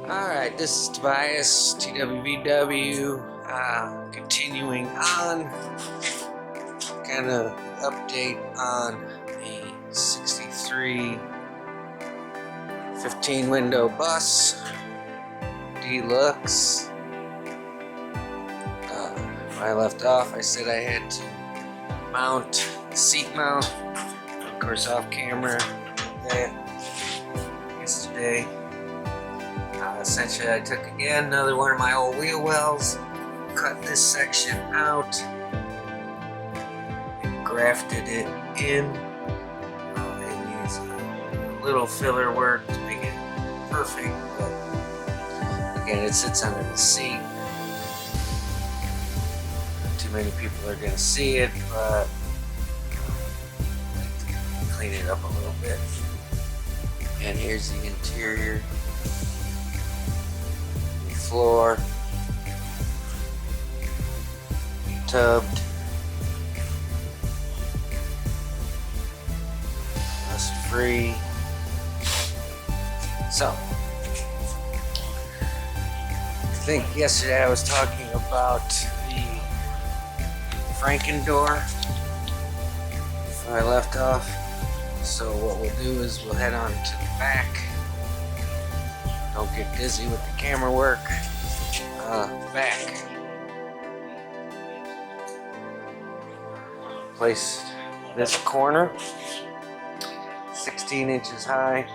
Alright, this is Tobias, TWVW, continuing on, kind of update on the 63 15 window bus, deluxe. When I left off, I said I had to mount the seat mount, of course off camera, that yesterday. Essentially, I took again another one of my old wheel wells, cut this section out, grafted it in, and used a little filler work to make it perfect. But again, it sits under the seat. Not too many people are going to see it, but clean it up a little bit. And here's the interior. Floor, tubbed, rust free. So, I think yesterday I was talking about the Franken door where I left off. So what we'll do is we'll head on to the back. Don't get dizzy with the camera work. Back. Place this corner, 16 inches high.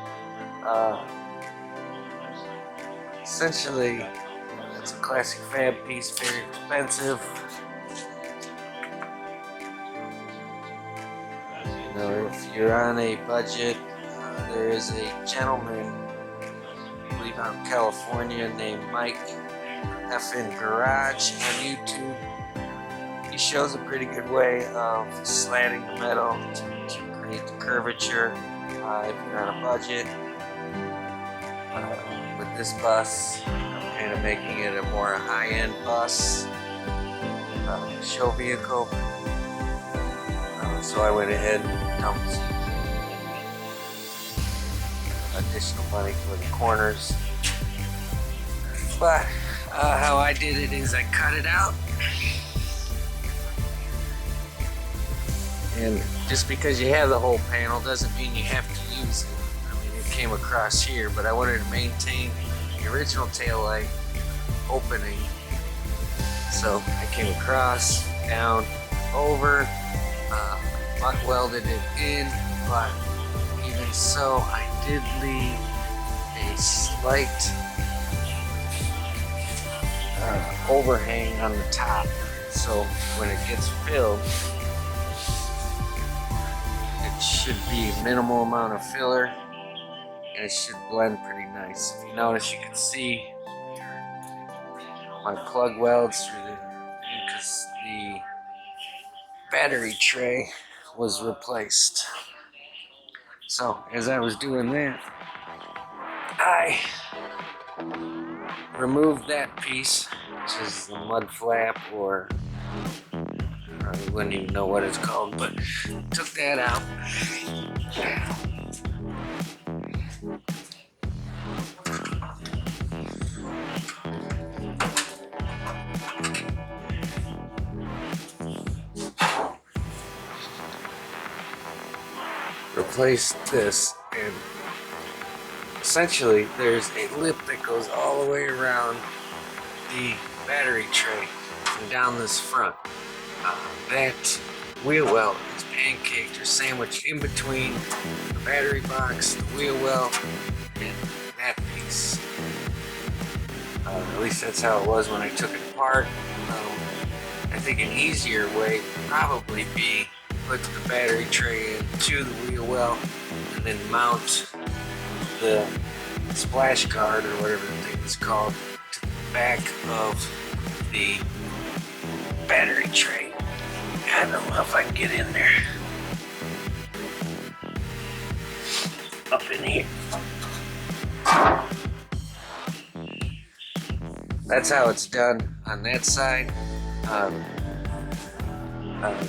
Essentially, it's a classic fab piece, very expensive. You know, if you're on a budget, there is a gentleman out in California named Mike F.N. Garage on YouTube. He shows a pretty good way of slatting the metal to create the curvature if you're on a budget. With this bus, I'm kind of making it a more high-end bus, show vehicle. So I went ahead and dumped additional money for the corners. But how I did it is I cut it out, and just because you have the whole panel doesn't mean you have to use it. I mean, it came across here, but I wanted to maintain the original taillight opening, so I came across, down, over, butt welded it in, but even so I did leave a slight overhang on the top, so when it gets filled, it should be a minimal amount of filler and it should blend pretty nice. If you notice, you can see my plug welds through because the battery tray was replaced. So as I was doing that, I removed that piece, which is the mud flap, or I wouldn't even know what it's called, but took that out. Replaced this, and essentially there's a lip that goes all the way around the battery tray and down this front. That wheel well is pancaked or sandwiched in between the battery box, the wheel well, and that piece. At least that's how it was when I took it apart. I think an easier way would probably be put the battery tray into the wheel well and then mount the splash guard or whatever the thing is called to the back of the battery tray. I don't know if I can get in there. Up in here. That's how it's done on that side.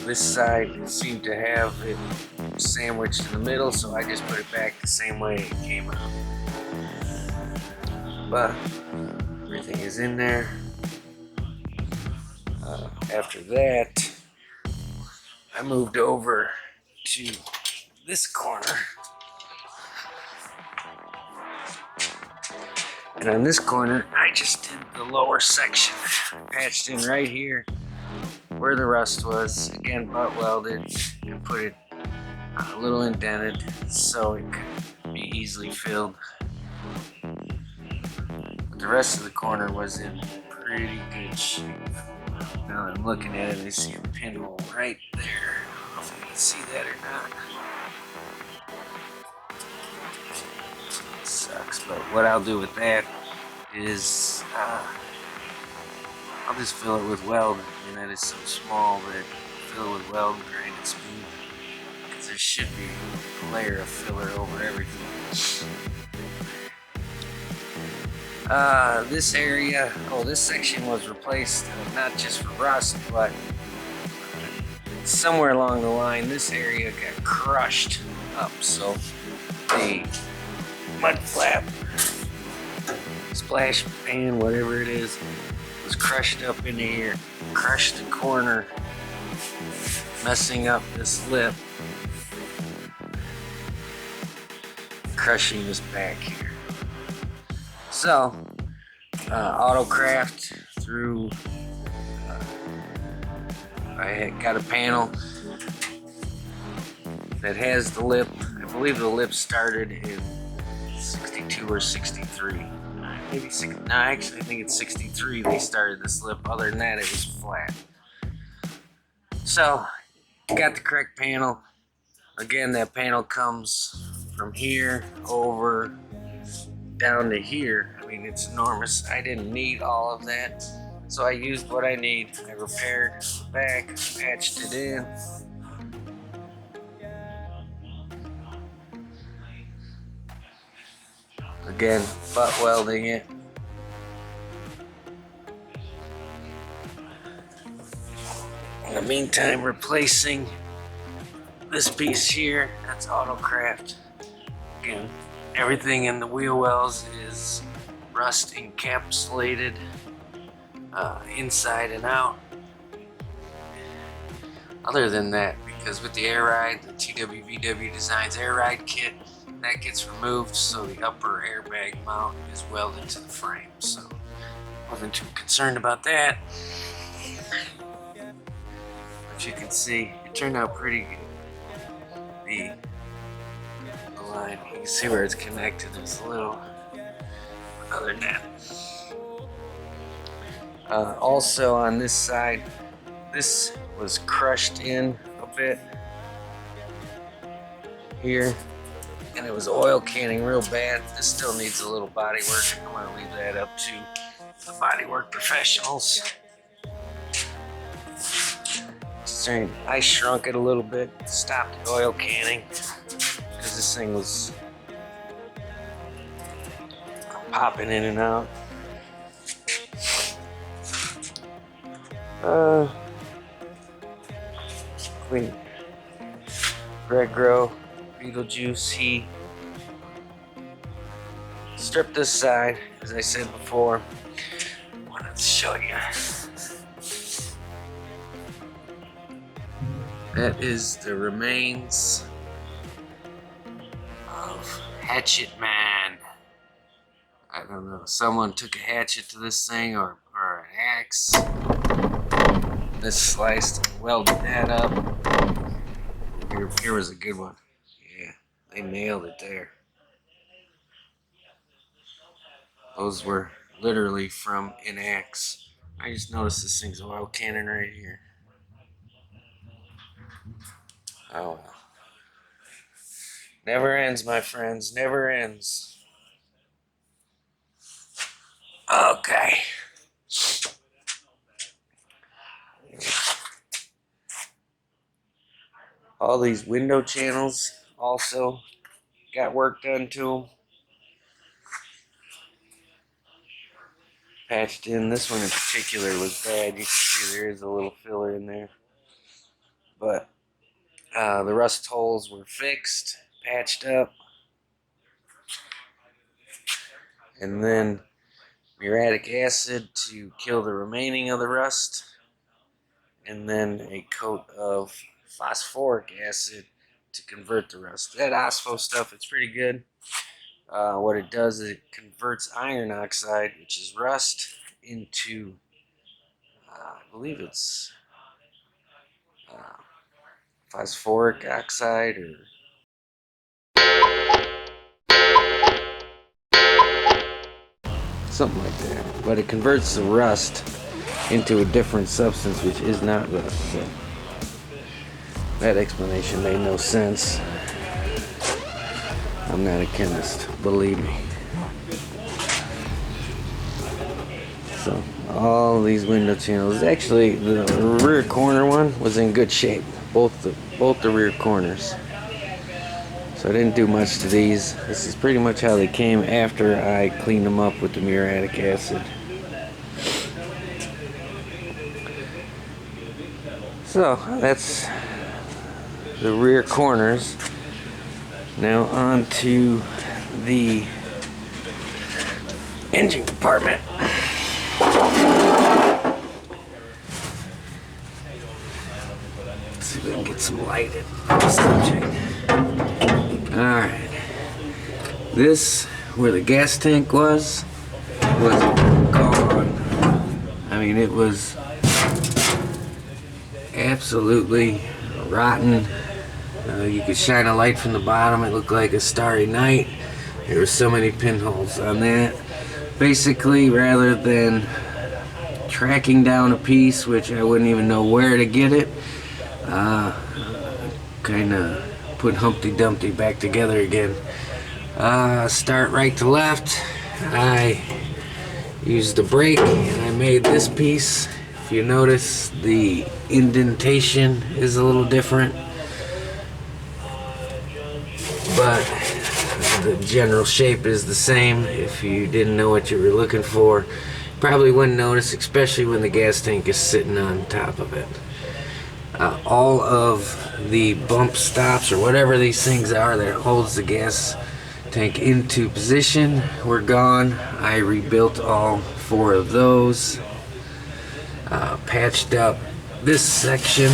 This side seemed to have it sandwiched in the middle, so I just put it back the same way it came out. Everything is in there. After that, I moved over to this corner. And on this corner, I just did the lower section. Patched in right here where the rust was. Again, butt welded and put it a little indented so it could be easily filled. But the rest of the corner was in pretty good shape. Now that I'm looking at it, I see a pinhole right there. I don't know if you can see that or not. It sucks, but what I'll do with that is I'll just fill it with weld. And that is so small that fill it with weld and grind it smooth. Because there should be a layer of filler over everything. This area, this section was replaced not just for rust, but somewhere along the line, this area got crushed up. So the mud flap, splash pan, whatever it is, was crushed up into here, crushed the corner, messing up this lip, crushing this back here. So, Autocraft through, I got a panel that has the lip. I believe the lip started in 62 or 63. Maybe 6, no, actually I think it's 63 they started this lip. Other than that, it was flat. So, got the correct panel. Again, that panel comes from here over down to here. I mean, it's enormous. I didn't need all of that, so I used what I need. I repaired the back, patched it in. Again, butt welding it. In the meantime, replacing this piece here, that's Autocraft. Again, everything in the wheel wells is rust encapsulated, inside and out. Other than that, because with the air ride, the TWVW Designs air ride kit, that gets removed, so the upper airbag mount is welded to the frame. So, wasn't too concerned about that. But you can see, it turned out pretty good. The line, you can see where it's connected. There's a little, other than that. Also on this side, this was crushed in a bit here, and it was oil canning real bad. This still needs a little body work. I'm gonna leave that up to the body work professionals. I shrunk it a little bit, stopped the oil canning, because this thing was popping in and out. Clean. Greg Grow, Beetlejuice, he stripped this side, as I said before. I wanted to show you. That is the remains of Hatchet Man. I don't know, someone took a hatchet to this thing or an axe. This sliced and welded that up. Here was a good one. Yeah, they nailed it there. Those were literally from an axe. I just noticed this thing's oil cannon right here. Oh well. Never ends, my friends, never ends. Okay. All these window channels also got work done to them. Patched in. This one in particular was bad. You can see there is a little filler in there. But the rust holes were fixed, patched up. And then muriatic acid to kill the remaining of the rust, and then a coat of phosphoric acid to convert the rust. That OSPO stuff, it's pretty good. What it does is it converts iron oxide, which is rust, into, I believe it's uh, phosphoric oxide or something like that. But it converts the rust into a different substance, which is not rust. So that explanation made no sense. I'm not a chemist, believe me. So all these window channels, actually the rear corner one was in good shape, both the rear corners. So I didn't do much to these. This is pretty much how they came after I cleaned them up with the muriatic acid. So that's the rear corners. Now on to the engine compartment. Let's see if we can get some light in the subject. Alright. This, where the gas tank was gone. I mean, it was absolutely rotten. You could shine a light from the bottom, it looked like a starry night. There were so many pinholes on that. Basically, rather than tracking down a piece, which I wouldn't even know where to get it, kind of put Humpty Dumpty back together again. Start right to left. I used the brake and I made this piece. If you notice, the indentation is a little different, but the general shape is the same. If you didn't know what you were looking for, probably wouldn't notice, especially when the gas tank is sitting on top of it. All of the bump stops or whatever these things are that holds the gas tank into position were gone. I rebuilt all 4 of those. Patched up this section,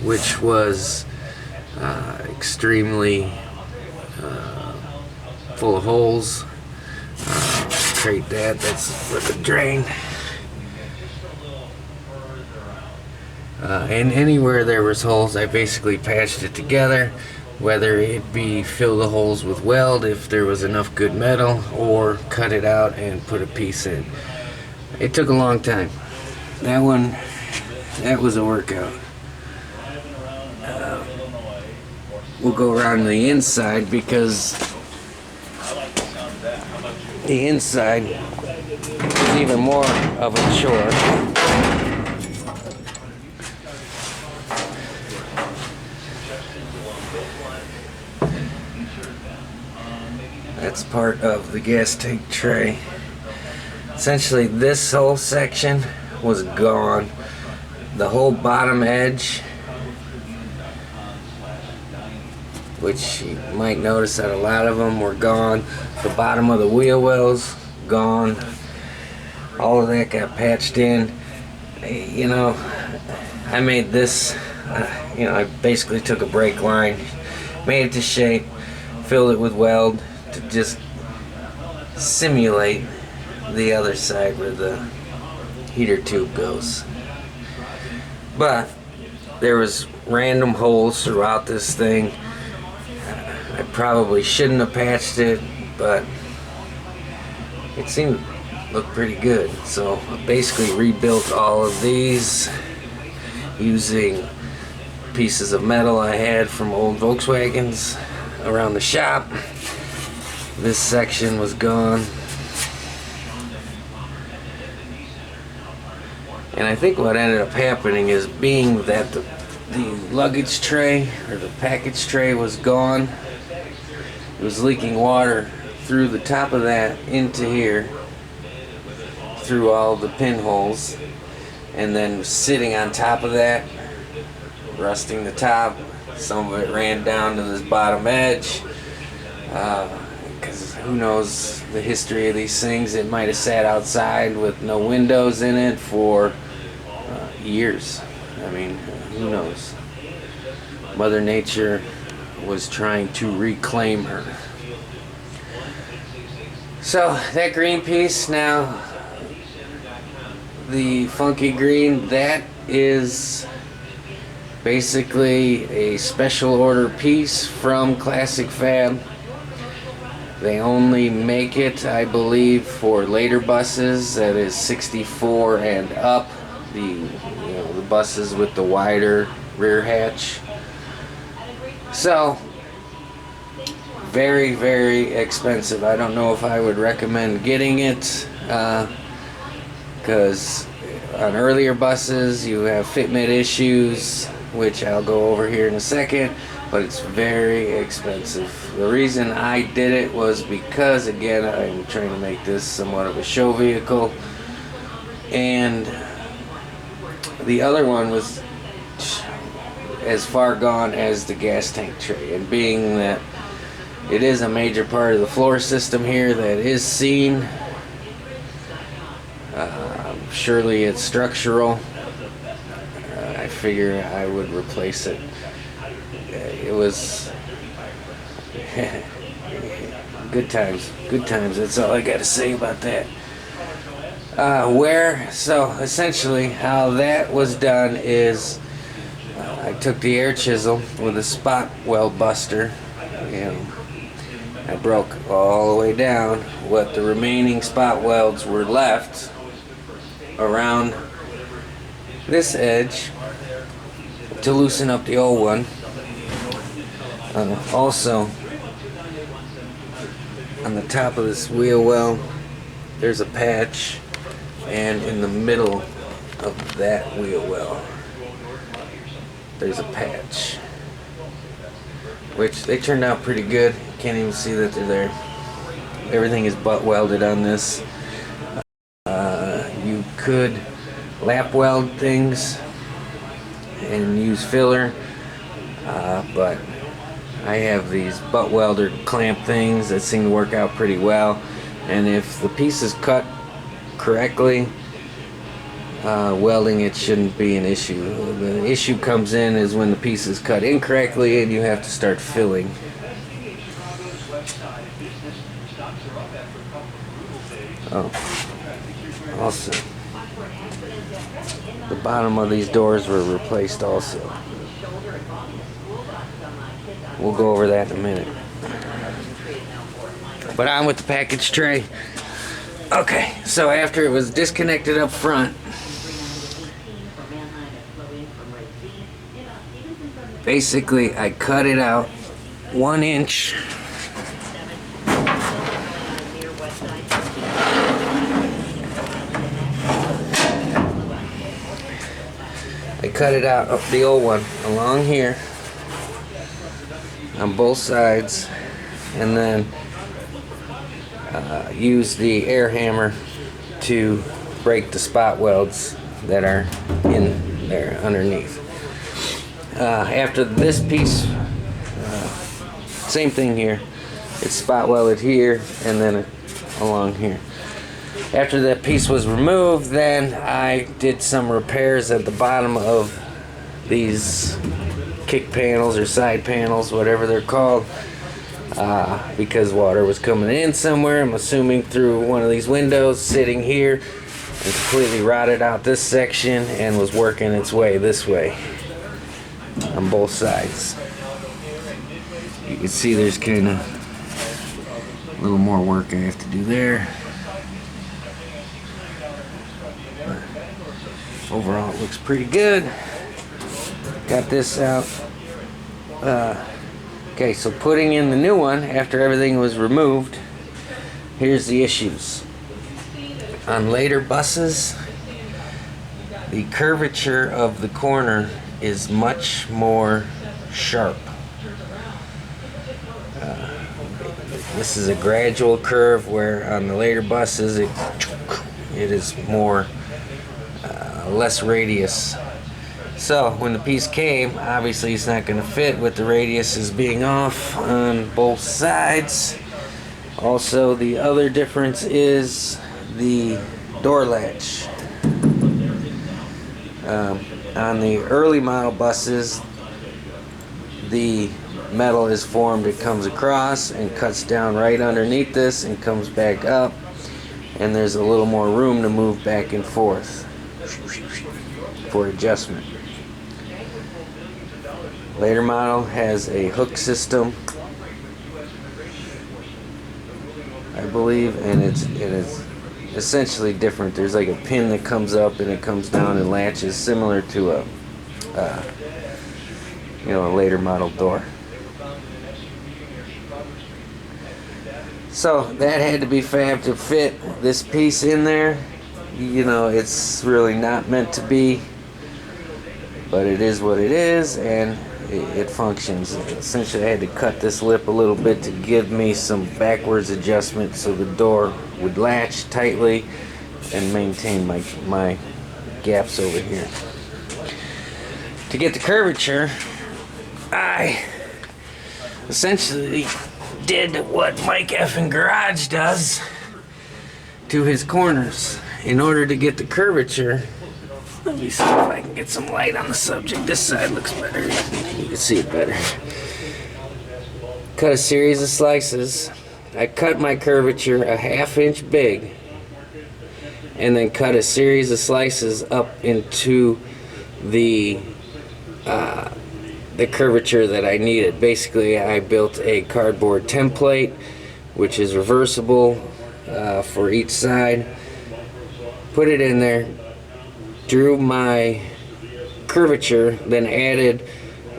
which was extremely full of holes. Create that's for the drain. And anywhere there was holes, I basically patched it together, whether it be fill the holes with weld if there was enough good metal, or cut it out and put a piece in. It took a long time. That was a workout. We'll go around the inside, because the inside is even more of a chore. That's part of the gas tank tray. Essentially, this whole section was gone. The whole bottom edge, which you might notice that a lot of them were gone. The bottom of the wheel wells, gone. All of that got patched in. You know, I made this, I basically took a brake line, made it to shape, filled it with weld to just simulate the other side where the heater tube goes. But there was random holes throughout this thing. I probably shouldn't have patched it, but it seemed to look pretty good. So I basically rebuilt all of these using pieces of metal I had from old Volkswagens around the shop. This section was gone. And I think what ended up happening is, being that the luggage tray or the package tray was gone, it was leaking water through the top of that into here, through all the pinholes, and then sitting on top of that, rusting the top. Some of it ran down to this bottom edge. because who knows the history of these things. It might have sat outside with no windows in it for years. I mean, who knows? Mother Nature was trying to reclaim her. So that green piece, now the funky green, that is basically a special order piece from Classic Fab. They only make it, I believe, for later buses, that is 64 and up, the buses with the wider rear hatch. So very, very expensive. I don't know if I would recommend getting it, because on earlier buses you have fitment issues, which I'll go over here in a second, but it's very expensive. The reason I did it was because, again, I'm trying to make this somewhat of a show vehicle, and the other one was as far gone as the gas tank tray, and being that it is a major part of the floor system here that is seen, surely it's structural. I figure I would replace it. It was good times, that's all I got to say about that. So essentially how that was done is, I took the air chisel with a spot weld buster, and I broke all the way down what the remaining spot welds were left around this edge to loosen up the old one. Also, on the top of this wheel well, there's a patch, and in the middle of that wheel well, there's a patch, which they turned out pretty good. Can't even see that they're there. Everything is butt welded on this. You could lap weld things and use filler, but I have these butt welder clamp things that seem to work out pretty well, and if the piece is cut correctly, welding it shouldn't be an issue. The issue comes in is when the piece is cut incorrectly and you have to start filling. Also, the bottom of these doors were replaced also. We'll go over that in a minute. But on with the package tray. Okay, so after it was disconnected up front, basically I cut it out 1 inch. I cut it out of the old one along here on both sides, and then use the air hammer to break the spot welds that are in there underneath. After this piece, same thing here. It's spot welded here and then along here. After that piece was removed, then I did some repairs at the bottom of these kick panels or side panels, whatever they're called, because water was coming in somewhere, I'm assuming through one of these windows sitting here, and completely rotted out this section and was working its way this way on both sides. You can see there's kind of a little more work I have to do there. But overall it looks pretty good. Got this out. Okay, so putting in the new one after everything was removed, here's the issues. On later buses, the curvature of the corner is much more sharp. This is a gradual curve, where on the later buses it is more less radius. So when the piece came, obviously it's not going to fit with the radiuses being off on both sides. Also, the other difference is the door latch. On the early model buses, the metal is formed. It comes across and cuts down right underneath this and comes back up, and there's a little more room to move back and forth for adjustment. Later model has a hook system, I believe, and it's essentially different. There's like a pin that comes up and it comes down and latches, similar to a later model door. So that had to be fabbed to fit this piece in there. It's really not meant to be, but it is what it is, and it functions. Essentially, I had to cut this lip a little bit to give me some backwards adjustment so the door would latch tightly and maintain my gaps over here. To get the curvature, I essentially did what Mike effing Garage does to his corners. In order to get the curvature, let me see if I can get some light on the subject. This side looks better. You can see it better. Cut a series of slices. I cut my curvature a 1/2 inch big, and then cut a series of slices up into the curvature that I needed. Basically, I built a cardboard template, which is reversible for each side. Put it in there, drew my curvature, then added,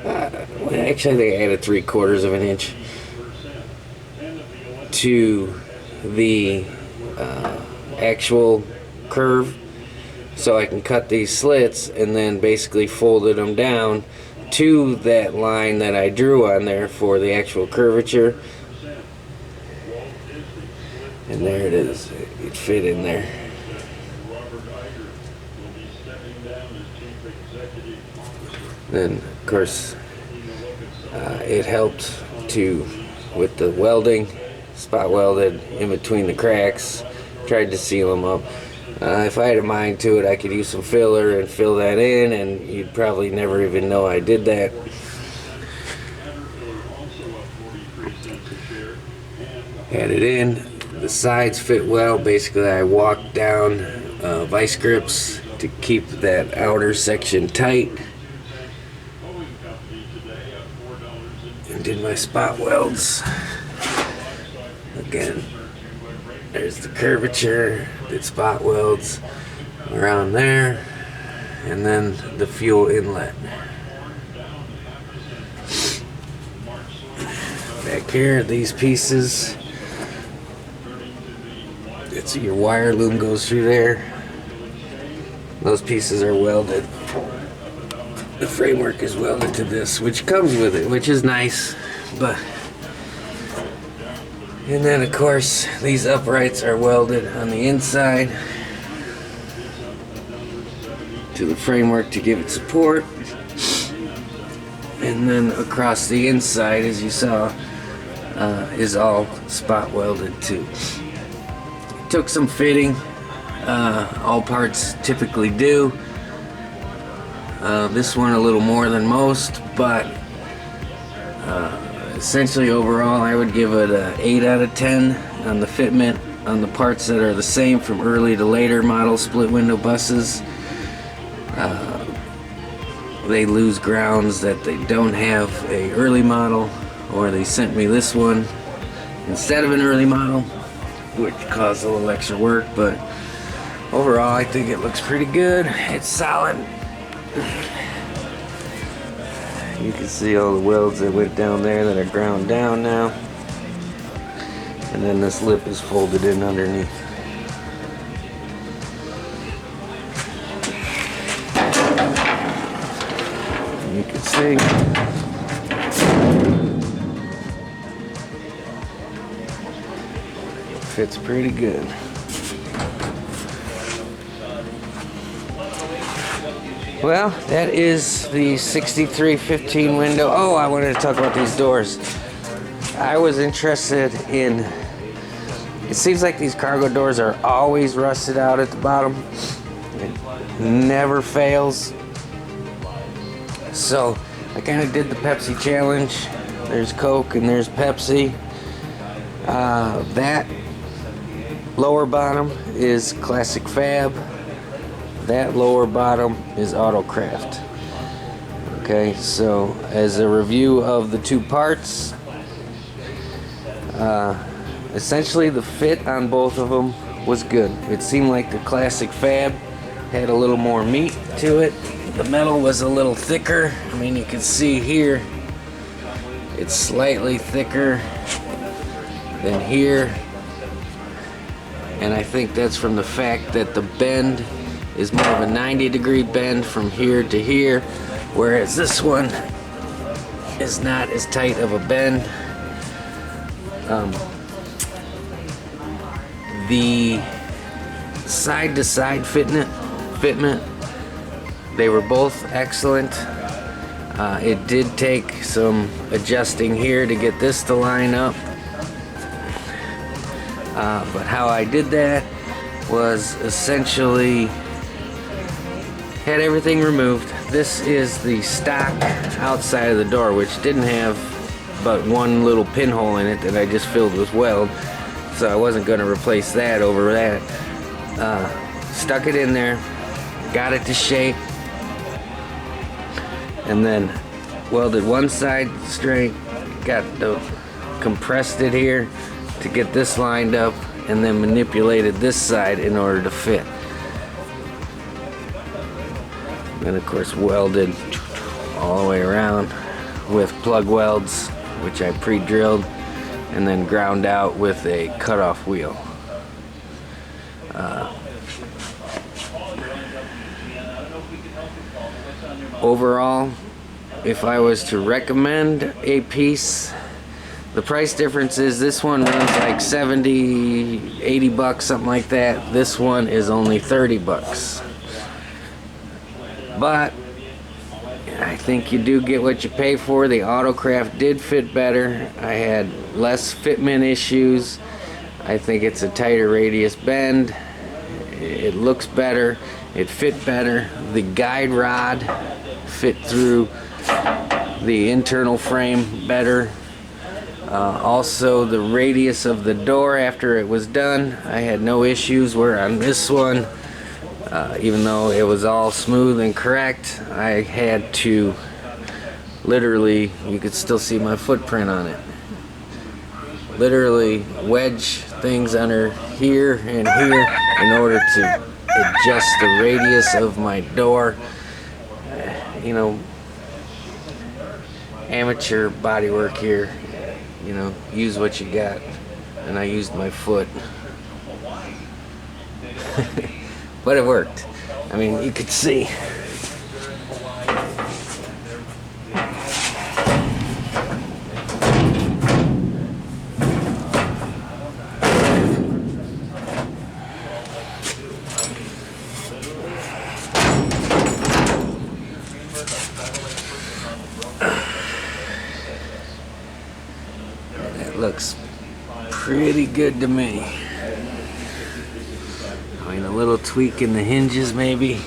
actually they added 3/4 of an inch to the actual curve, so I can cut these slits, and then basically folded them down to that line that I drew on there for the actual curvature. And there it is. It fit in there. Then, of course, it helped with the welding, spot welded in between the cracks, tried to seal them up. If I had a mind to it, I could use some filler and fill that in, and you'd probably never even know I did that. Had it in. The sides fit well. Basically, I walked down vice grips to keep that outer section tight, and did my spot welds. Again, there's the curvature, did spot welds around there, and then the fuel inlet. Back here, these pieces, your wire loom goes through there. Those pieces are welded. The framework is welded to this, which comes with it, which is nice. And then, of course, these uprights are welded on the inside to the framework to give it support. And then across the inside, as you saw, is all spot welded too. Took some fitting. All parts typically do. This one a little more than most, but essentially overall I would give it an 8 out of 10 on the fitment on the parts that are the same from early to later model split window buses. They lose grounds that they don't have a early model, or they sent me this one instead of an early model, which caused a little extra work, but overall I think it looks pretty good. It's solid. You can see all the welds that went down there that are ground down now, and then this lip is folded in underneath. You can see fits pretty good. Well, that is the 6315 window. Oh, I wanted to talk about these doors. I was interested in It seems like these cargo doors are always rusted out at the bottom. It never fails. So I kind of did the Pepsi challenge. There's Coke and there's Pepsi. That lower bottom is Classic Fab. That lower bottom is Autocraft. Okay, so as a review of the two parts, essentially the fit on both of them was good. It seemed like the Classic Fab had a little more meat to it. The metal was a little thicker. I mean, you can see here it's slightly thicker than here, and I think that's from the fact that the bend is more of a 90-degree bend from here to here, whereas this one is not as tight of a bend. The side-to-side fitment, they were both excellent. It did take some adjusting here to get this to line up. But how I did that was essentially had everything removed. This is the stock outside of the door, which didn't have but one little pinhole in it that I just filled with weld. So I wasn't going to replace that over that. Stuck it in there, got it to shape, and then welded one side straight, compressed it here to get this lined up, and then manipulated this side in order to fit. And of course welded all the way around with plug welds, which I pre-drilled and then ground out with a cutoff wheel. Overall, if I was to recommend a piece, the price difference is this one runs like 70, 80 bucks, something like that. This one is only 30 bucks. But I think you do get what you pay for. The Autocraft did fit better. I had less fitment issues. I think it's a tighter radius bend. It looks better. It fit better. The guide rod fit through the internal frame better. Also, the radius of the door after it was done, I had no issues. Where on this one, even though it was all smooth and correct, I had to literally, you could still see my footprint on it, literally wedge things under here and here in order to adjust the radius of my door. You know, amateur bodywork here, you know, use what you got, and I used my foot. But it worked. I mean, you could see. That looks pretty good to me. I mean, a little tweak in the hinges maybe.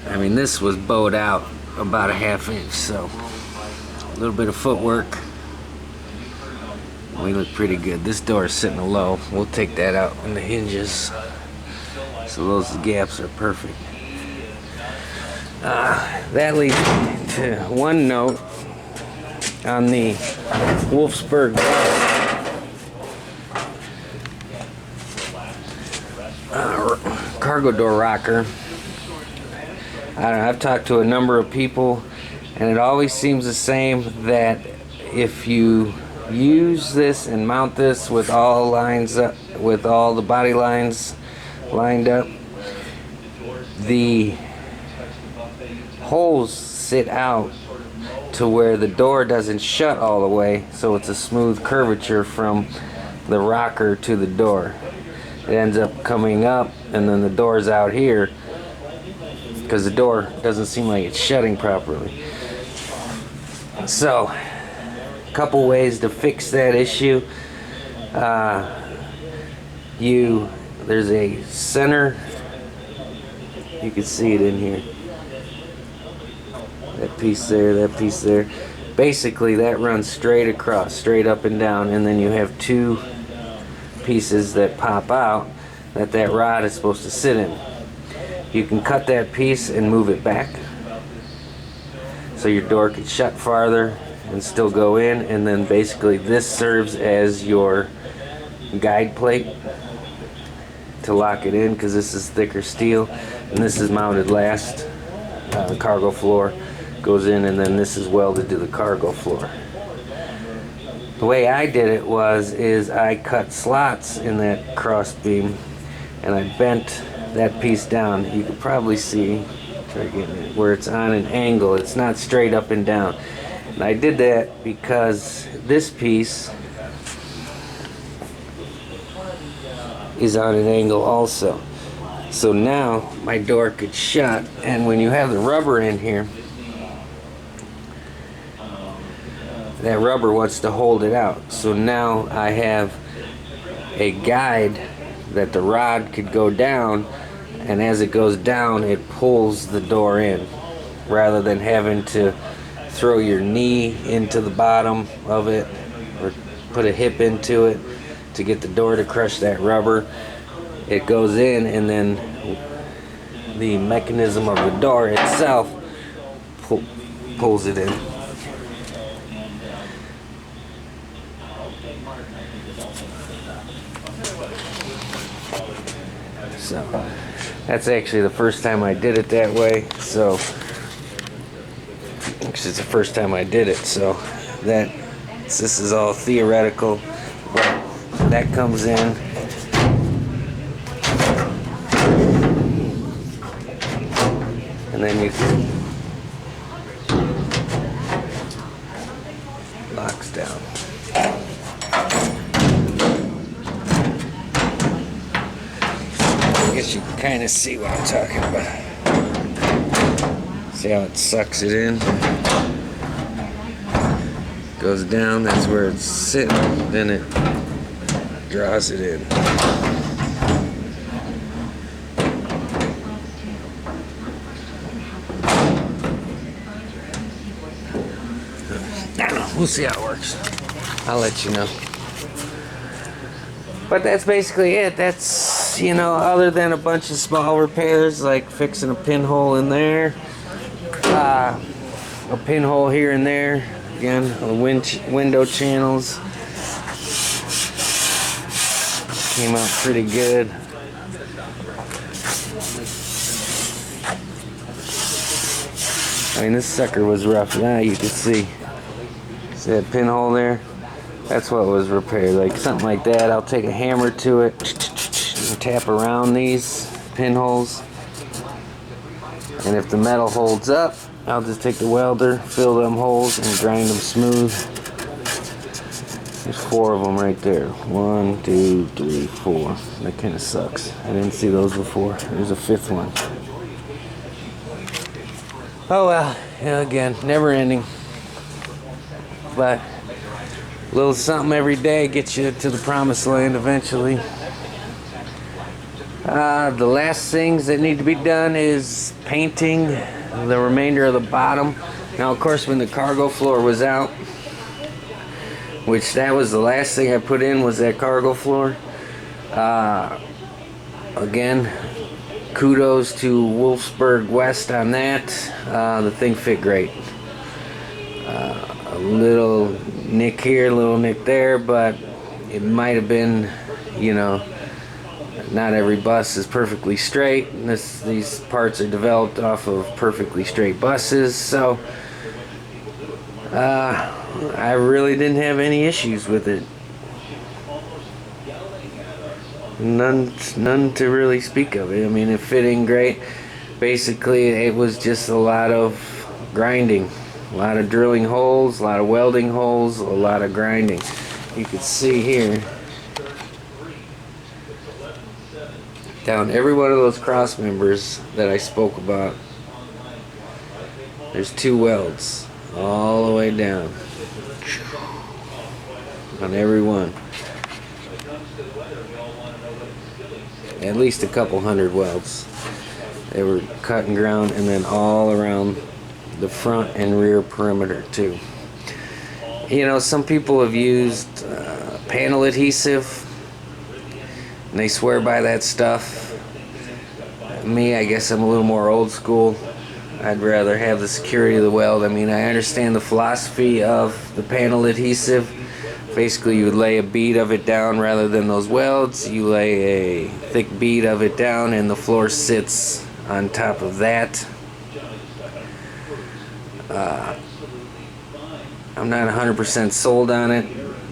I mean, this was bowed out about a ½ inch, so a little bit of footwork. We look pretty good. This door is sitting low. We'll take that out in the hinges. So those gaps are perfect. That leads me to one note on the Wolfsburg cargo door rocker. I don't know, I've talked to a number of people, and it always seems the same, that if you use this and mount this with all lines up, with all the body lines lined up, the holes sit out to where the door doesn't shut all the way, so it's a smooth curvature from the rocker to the door. It ends up coming up, and then the door's out here because the door doesn't seem like it's shutting properly. So, a couple ways to fix that issue. there's a center, you can see it in here, that piece there, that piece there. Basically that runs straight across, straight up and down, and then you have two pieces that pop out that rod is supposed to sit in. You can cut that piece and move it back so your door could shut farther and still go in, and then basically this serves as your guide plate to lock it in, because this is thicker steel and this is mounted last. The cargo floor goes in, and then this is welded to the cargo floor. The way I did it is I cut slots in that cross beam and I bent that piece down. You can probably see, try getting it, where it's on an angle. It's not straight up and down. And I did that because this piece is on an angle also. So now my door could shut, and when you have the rubber in here, that rubber wants to hold it out. So now I have a guide that the rod could go down, and as it goes down it pulls the door in, rather than having to throw your knee into the bottom of it or put a hip into it to get the door to crush that rubber. It goes in, and then the mechanism of the door itself pulls it in. So that's actually the first time I did it that way. So actually it's the first time I did it. So this is all theoretical, but that comes in. And then you can locks down. I guess you can kind of see what I'm talking about. See how it sucks it in? Goes down, that's where it's sitting, then it draws it in. I don't know, we'll see how it works. I'll let you know. But that's basically it. That's, you know, other than a bunch of small repairs like fixing a pinhole in there, a pinhole here and there, again, on window channels. Came out pretty good. I mean, this sucker was rough. Now you can see that pinhole there. That's what was repaired, like something like that. I'll take a hammer to it and tap around these pinholes, and if the metal holds up, I'll just take the welder, fill them holes, and grind them smooth. There's 4 of them right there. 1, 2, 3, 4. That kind of sucks. I didn't see those before. There's a 5th one. Oh well, yeah, again, never ending. But a little something every day gets you to the promised land eventually. The last things that need to be done is painting the remainder of the bottom. Now, of course, when the cargo floor was out, which that was the last thing I put in, was that cargo floor. Again, kudos to Wolfsburg West on that. The thing fit great. A little nick here, a little nick there, but it might have been, you know, not every bus is perfectly straight. These parts are developed off of perfectly straight buses, so I really didn't have any issues with it. None to really speak of it. I mean, it fit in great. Basically, it was just a lot of grinding. A lot of drilling holes, a lot of welding holes, a lot of grinding. You can see here, down every one of those cross members that I spoke about, there's 2 welds all the way down on every one. at least a couple hundred welds. They were cut and ground, and then all around the front and rear perimeter too. You know, some people have used panel adhesive, and they swear by that stuff. Me, I guess I'm a little more old school. I'd rather have the security of the weld. I mean, I understand the philosophy of the panel adhesive. Basically, you would lay a bead of it down rather than those welds. You lay a thick bead of it down, and the floor sits on top of that. I'm not 100% sold on it.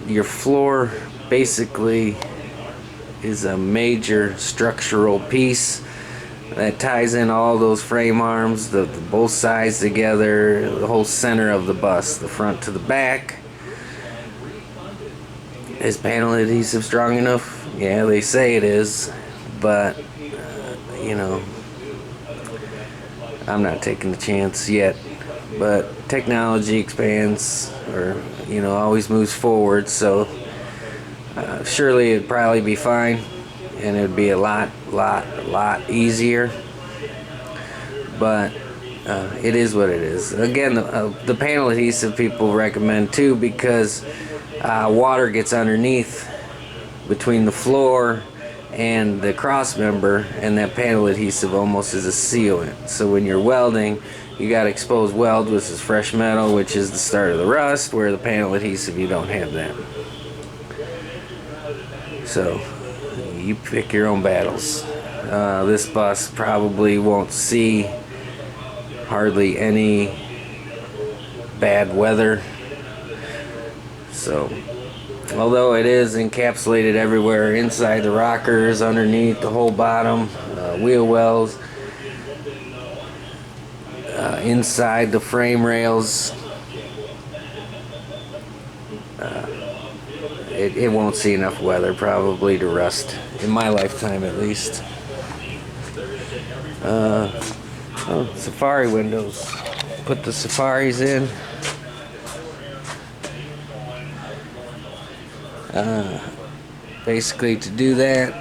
Your floor basically is a major structural piece that ties in all those frame arms, the both sides together, the whole center of the bus, the front to the back. Is panel adhesive strong enough? Yeah, they say it is, but you know, I'm not taking the chance yet. But technology expands, or you know, always moves forward, so surely it'd probably be fine, and it'd be a lot easier. But it is what it is. Again, the panel adhesive people recommend too, because water gets underneath between the floor and the cross member, and that panel adhesive almost is a sealant. So when you're welding, you got exposed weld, which is fresh metal, which is the start of the rust, where the panel adhesive, you don't have that. So you pick your own battles. This bus probably won't see hardly any bad weather. So, although it is encapsulated everywhere, inside the rockers, underneath the whole bottom, wheel wells, inside the frame rails, it won't see enough weather probably to rust, in my lifetime at least. Safari windows. Put the Safaris in. Basically, to do that,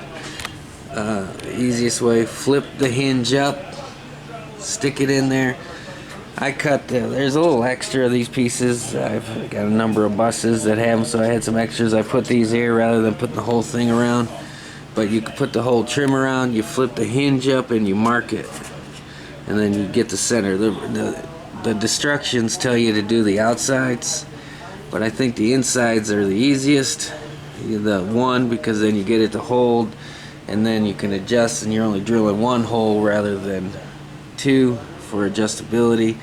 the easiest way, flip the hinge up, stick it in there. I cut there's a little extra of these pieces. I've got a number of buses that have them, so I had some extras. I put these here rather than putting the whole thing around. But you can put the whole trim around, you flip the hinge up, and you mark it, and then you get the center. The instructions tell you to do the outsides, but I think the insides are the easiest. The one, because then you get it to hold, and then you can adjust, and you're only drilling one hole rather than two for adjustability.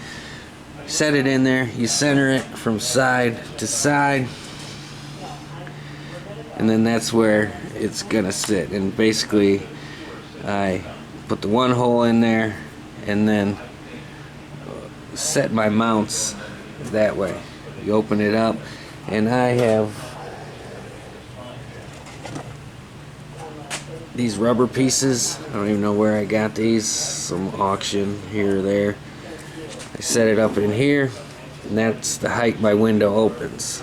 Set it in there, you center it from side to side, and then that's where it's gonna sit. And basically I put the one hole in there and then set my mounts that way. You open it up, and I have these rubber pieces. I don't even know where I got these, some auction here or there. I set it up in here, and that's the height my window opens.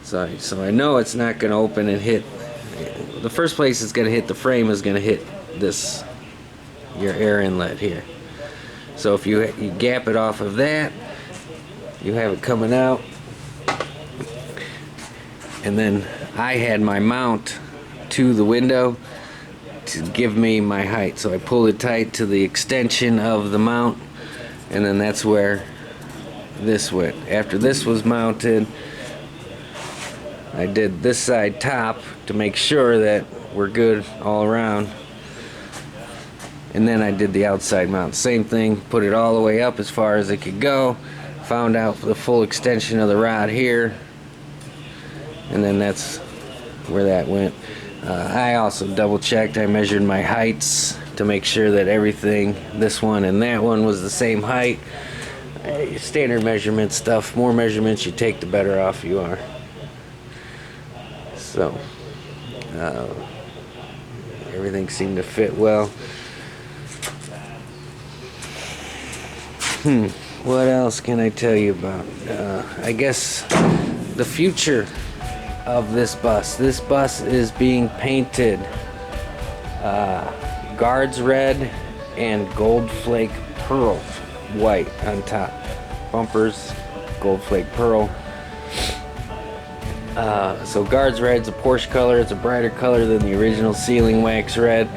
So I know it's not going to open and hit. The first place it's going to hit the frame is going to hit this, your air inlet here. So if you gap it off of that, you have it coming out. And then I had my mount to the window to give me my height, so I pulled it tight to the extension of the mount, and then that's where this went. After this was mounted, I did this side top to make sure that we're good all around, and then I did the outside mount. Same thing, put it all the way up as far as it could go, found out the full extension of the rod here, and then that's where that went. I also double checked. I measured my heights to make sure that everything, this one and that one, was the same height. Standard measurement stuff. More measurements you take, the better off you are. So everything seemed to fit well. What else can I tell you about? I guess the future of this bus. This bus is being painted guards red and gold flake pearl white on top. Bumpers gold flake pearl. So guards red's a Porsche color. It's a brighter color than the original sealing wax red.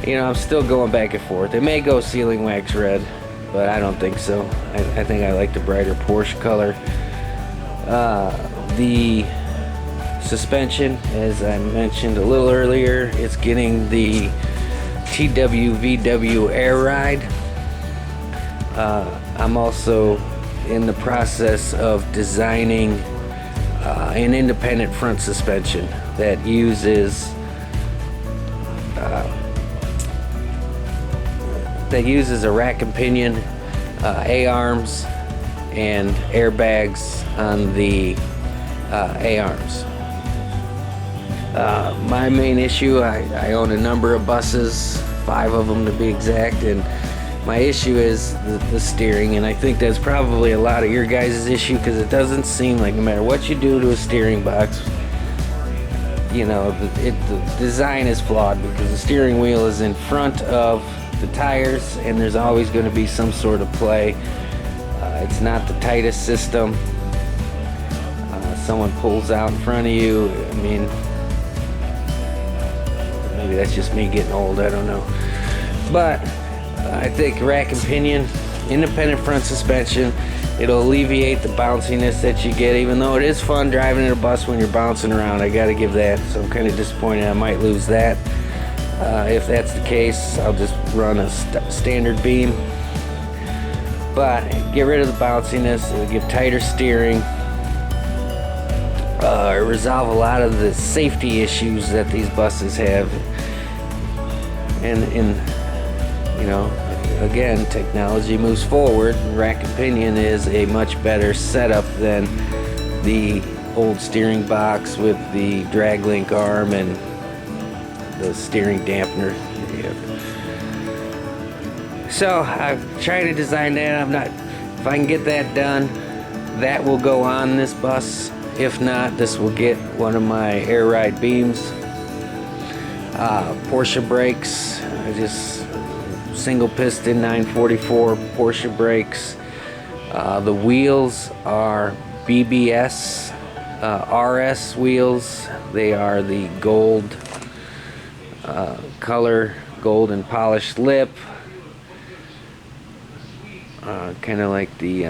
You know, I'm still going back and forth. It may go sealing wax red, but I don't think so. I think I like the brighter Porsche color. The suspension, as I mentioned a little earlier, it's getting the TWVW air ride. I'm also in the process of designing an independent front suspension that uses a rack and pinion, A-arms, and airbags on the A-arms. My main issue, I own a number of buses, 5 of them to be exact, and my issue is the steering, and I think that's probably a lot of your guys' issue, because it doesn't seem like no matter what you do to a steering box, you know, the design is flawed, because the steering wheel is in front of the tires and there's always going to be some sort of play. It's not the tightest system. Someone pulls out in front of you, I mean, maybe that's just me getting old, I don't know, but I think rack and pinion, independent front suspension, it'll alleviate the bounciness that you get, even though it is fun driving in a bus when you're bouncing around. I gotta give that, so I'm kind of disappointed I might lose that. If that's the case, I'll just run a standard beam, but get rid of the bounciness, it'll give tighter steering, resolve a lot of the safety issues that these buses have, and you know, again, technology moves forward. Rack and pinion is a much better setup than the old steering box with the drag link arm and the steering dampener. So I'm trying to design that. If I can get that done, that will go on this bus. If not, this will get one of my air ride beams. Porsche brakes, I just single piston 944 Porsche brakes. The wheels are BBS RS wheels. They are the gold color, gold and polished lip, kind of like the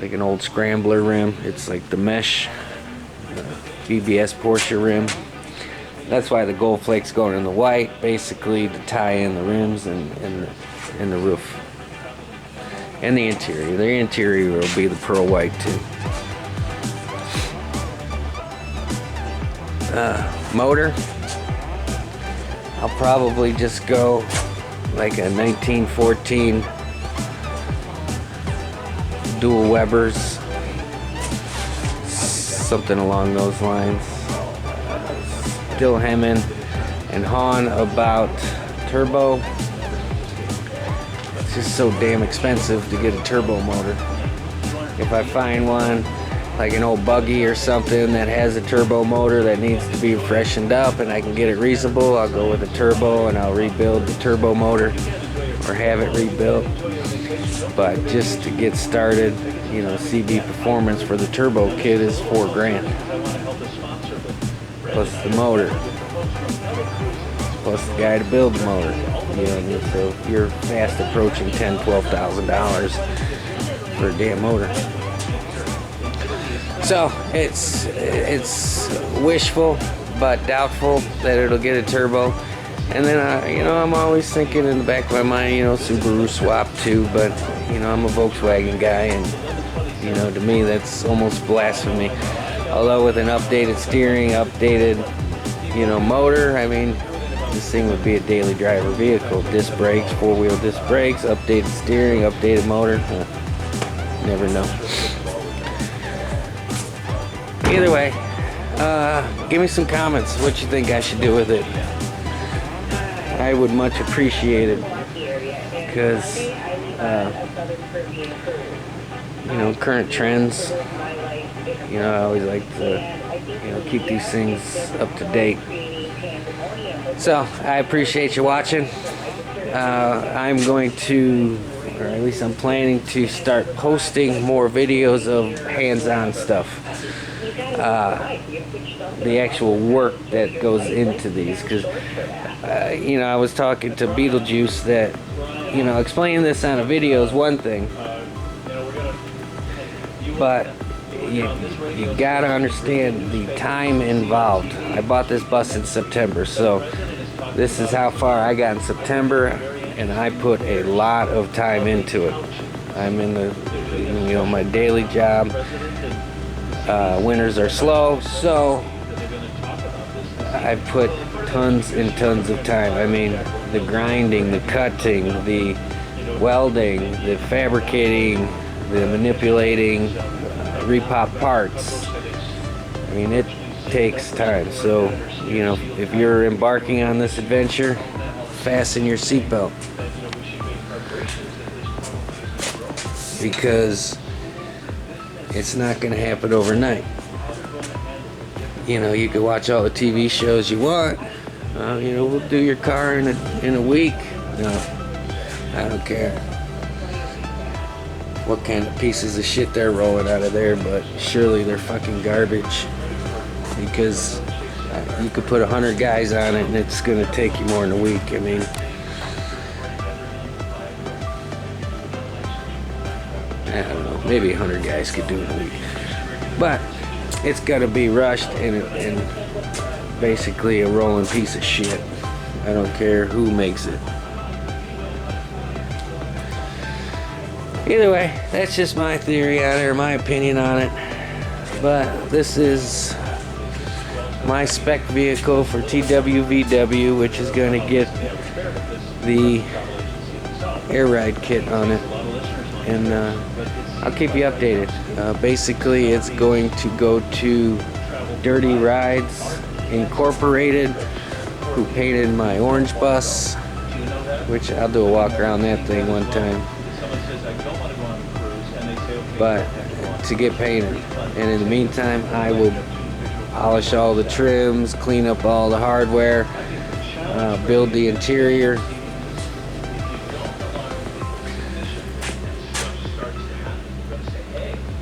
like an old scrambler rim. It's like the mesh BBS Porsche rim. That's why the gold flake's going in the white, basically to tie in the rims and the roof and the interior. The interior will be the pearl white too. Motor, I'll probably just go like a 1914 dual Webers, something along those lines. Still hemming and hawing about turbo. It's just so damn expensive to get a turbo motor. If I find one like an old buggy or something that has a turbo motor that needs to be freshened up and I can get it reasonable, I'll go with a turbo and I'll rebuild the turbo motor or have it rebuilt. But just to get started, you know, CB performance for the turbo kit is $4 grand. Plus the motor. Plus the guy to build the motor. You know, so you're fast approaching $10,000-$12,000 for a damn motor. So it's wishful but doubtful that it'll get a turbo. And then you know, I'm always thinking in the back of my mind, you know, Subaru swap too. But you know, I'm a Volkswagen guy, and you know, to me that's almost blasphemy. Although with an updated steering, updated, you know, motor, I mean, this thing would be a daily driver vehicle. Disc brakes, 4-wheel disc brakes, updated steering, updated motor. Never know. Either way, give me some comments what you think I should do with it. I would much appreciate it, because you know, current trends, you know, I always like to keep these things up to date. So I appreciate you watching. I'm going to, or at least I'm planning to start posting more videos of hands-on stuff. The actual work that goes into these, because I was talking to Beetlejuice that explaining this on a video is one thing, but you gotta understand the time involved. I bought this bus in September, so this is how far I got in September, and I put a lot of time into it. I'm in the my daily job. Winters are slow, so I put tons and tons of time. I mean, the grinding, the cutting, the welding, the fabricating, the manipulating, repop parts. I mean, it takes time. So, if you're embarking on this adventure, fasten your seatbelt, because it's not going to happen overnight. You can watch all the TV shows you want. We'll do your car in a week. No, I don't care what kind of pieces of shit they're rolling out of there, but surely they're fucking garbage, because you could put 100 guys on it and it's gonna take you more than a week. I mean, I don't know, maybe 100 guys could do it in a week, but it's gotta be rushed and basically a rolling piece of shit. I don't care who makes it. Either way, that's just my theory on it, or my opinion on it. But this is my spec vehicle for TWVW, which is going to get the air ride kit on it, and I'll keep you updated. Basically, it's going to go to Dirty Rides Incorporated, who painted my orange bus, which I'll do a walk around that thing one time, but to get painted. And in the meantime, I will polish all the trims, clean up all the hardware, build the interior,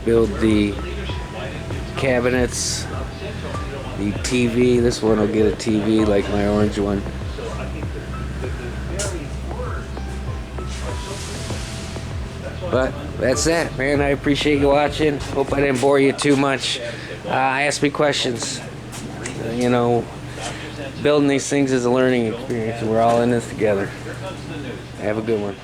build the cabinets, the TV. This one will get a TV like my orange one. But that's that, man. I appreciate you watching. Hope I didn't bore you too much. Ask me questions. Building these things is a learning experience, and we're all in this together. Have a good one.